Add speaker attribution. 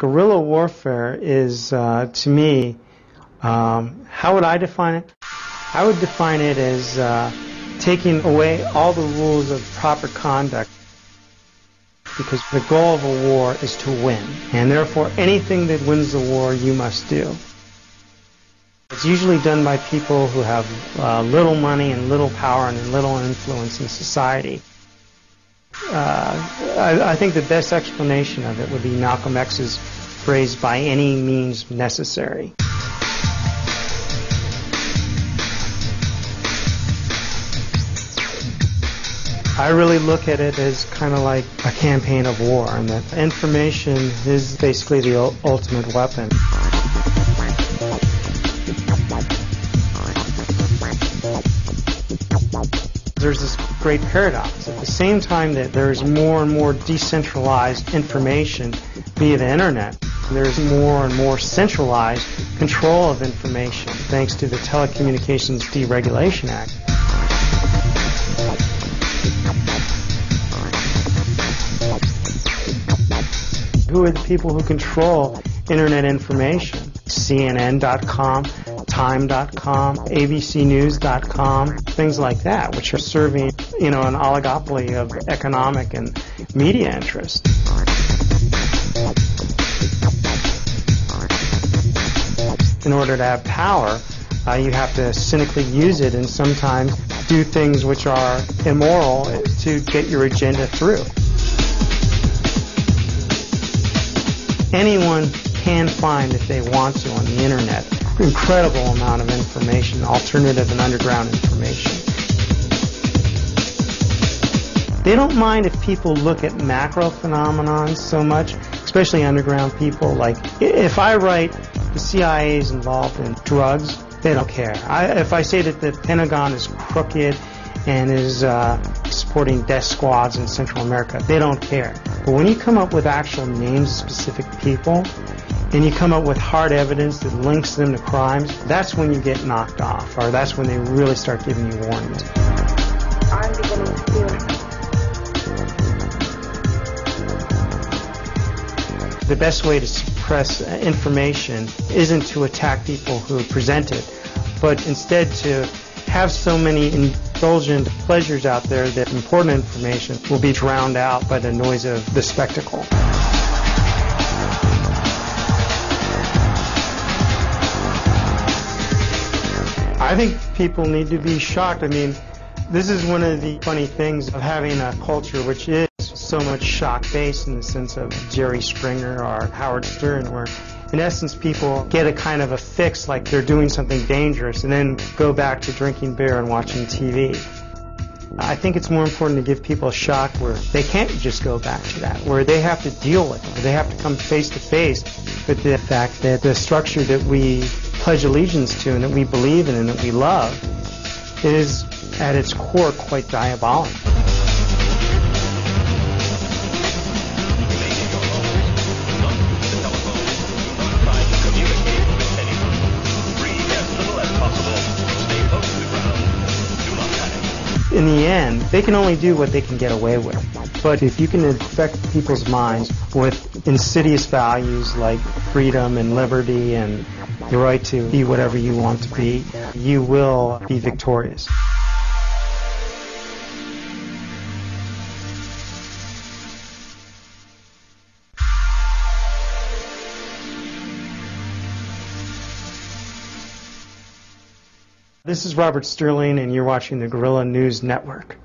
Speaker 1: Guerrilla warfare is, to me, how would I define it? I would define it as taking away all the rules of proper conduct, because the goal of a war is to win, and therefore anything that wins the war you must do. It's usually done by people who have little money and little power and little influence in society. I think the best explanation of it would be Malcolm X's phrase, by any means necessary. I really look at it as kind of like a campaign of war, and that information is basically the ultimate weapon. There's this great paradox. At the same time that there's more and more decentralized information via the internet, there's more and more centralized control of information thanks to the Telecommunications Deregulation Act. Who are the people who control internet information? CNN.com, Time.com, ABCnews.com, things like that, which are serving, an oligopoly of economic and media interests. In order to have power, you have to cynically use it and sometimes do things which are immoral to get your agenda through. Anyone can find, if they want to, on the internet, an incredible amount of information, alternative and underground information. They don't mind if people look at macro phenomenon so much, especially underground people. Like, if I write the CIA is involved in drugs, they don't care. If I say that the Pentagon is crooked and is supporting death squads in Central America, they don't care. But when you come up with actual names of specific people, and you come up with hard evidence that links them to crimes, that's when you get knocked off, or that's when they really start giving you warnings.
Speaker 2: I'm beginning to feel it.
Speaker 1: The best way to suppress information isn't to attack people who present it, but instead to have so many indulgent pleasures out there that important information will be drowned out by the noise of the spectacle. I think people need to be shocked. I mean, this is one of the funny things of having a culture which is so much shock-based in the sense of Jerry Springer or Howard Stern, where in essence people get a kind of a fix like they're doing something dangerous and then go back to drinking beer and watching TV. I think it's more important to give people a shock where they can't just go back to that, where they have to deal with it. They have to come face to face with the fact that the structure that we pledge allegiance to and that we believe in and that we love is at its core quite diabolical. In the end, they can only do what they can get away with. But if you can infect people's minds with insidious values like freedom and liberty and the right to be whatever you want to be, you will be victorious. This is Robert Sterling, and you're watching the Guerrilla News Network.